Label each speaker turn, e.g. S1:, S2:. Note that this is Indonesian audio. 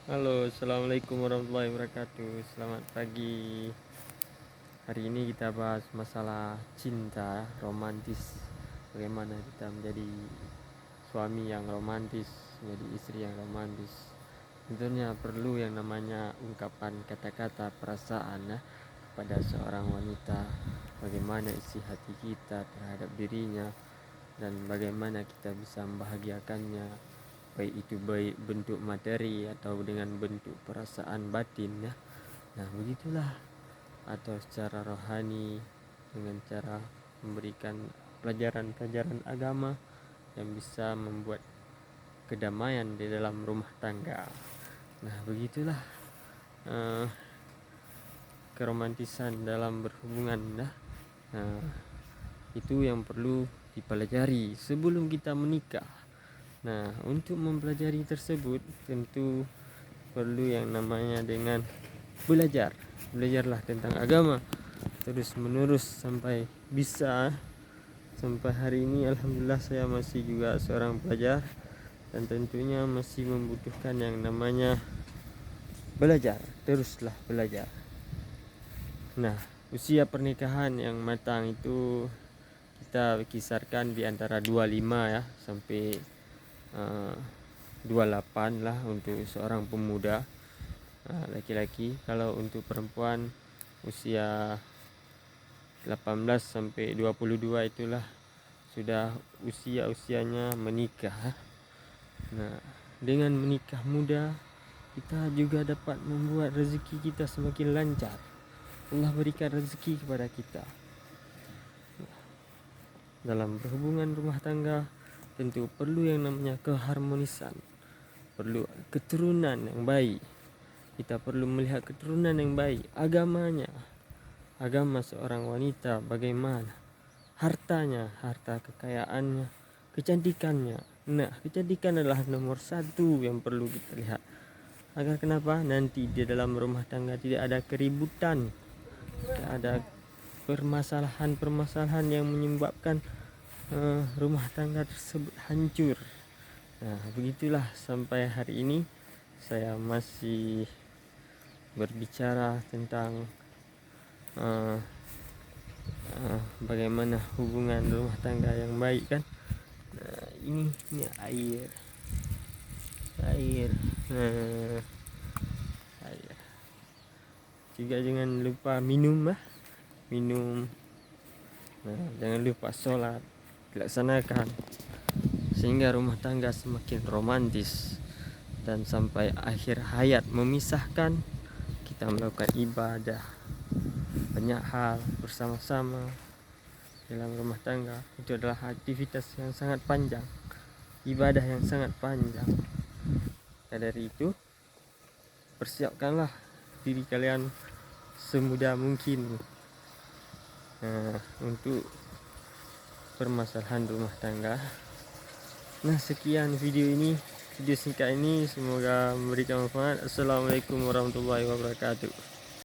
S1: Halo, assalamualaikum warahmatullahi wabarakatuh. Selamat pagi. Hari ini kita bahas masalah cinta romantis. Bagaimana kita menjadi suami yang romantis, menjadi istri yang romantis. Tentunya perlu yang namanya ungkapan kata-kata perasaan ya, pada seorang wanita. Bagaimana isi hati kita terhadap dirinya dan bagaimana kita bisa membahagiakannya, baik itu baik bentuk materi atau dengan bentuk perasaan batin ya. Nah begitulah, atau secara rohani dengan cara memberikan pelajaran-pelajaran agama yang bisa membuat kedamaian di dalam rumah tangga. Nah begitulah keromantisan dalam berhubungan ya. Nah, itu yang perlu dipelajari sebelum kita menikah. Nah, untuk mempelajari tersebut tentu perlu yang namanya dengan belajar. Belajarlah tentang agama terus menerus sampai bisa. Sampai hari ini alhamdulillah saya masih juga seorang pelajar dan tentunya masih membutuhkan yang namanya belajar. Teruslah belajar. Nah, usia pernikahan yang matang itu kita kisarkan di antara 25 ya sampai 28 lah untuk seorang pemuda laki-laki. Kalau untuk perempuan usia 18 sampai 22 itulah sudah usianya menikah. Nah, dengan menikah muda kita juga dapat membuat rezeki kita semakin lancar. Allah berikan rezeki kepada kita. Dalam berhubungan rumah tangga tentu perlu yang namanya keharmonisan, perlu keturunan yang baik. Kita perlu melihat keturunan yang baik, agamanya, agama seorang wanita bagaimana, hartanya, harta kekayaannya, kecantikannya. Nah, kecantikan adalah nomor satu yang perlu kita lihat. Agar kenapa? Nanti di dalam rumah tangga tidak ada keributan, tidak ada permasalahan-permasalahan yang menyebabkan rumah tangga tersebut hancur. Nah, begitulah sampai hari ini saya masih berbicara tentang bagaimana hubungan rumah tangga yang baik kan. Nah, ini air. Air. Juga jangan lupa minum lah. Minum. Nah, jangan lupa sholat, dilaksanakan sehingga rumah tangga semakin romantis dan sampai akhir hayat memisahkan kita melakukan ibadah banyak hal bersama-sama dalam rumah tangga. Itu adalah aktivitas yang sangat panjang, ibadah yang sangat panjang. Maka dari itu persiapkanlah diri kalian semudah mungkin untuk permasalahan rumah tangga. Nah, sekian video singkat ini, semoga memberikan manfaat. Assalamualaikum warahmatullahi wabarakatuh.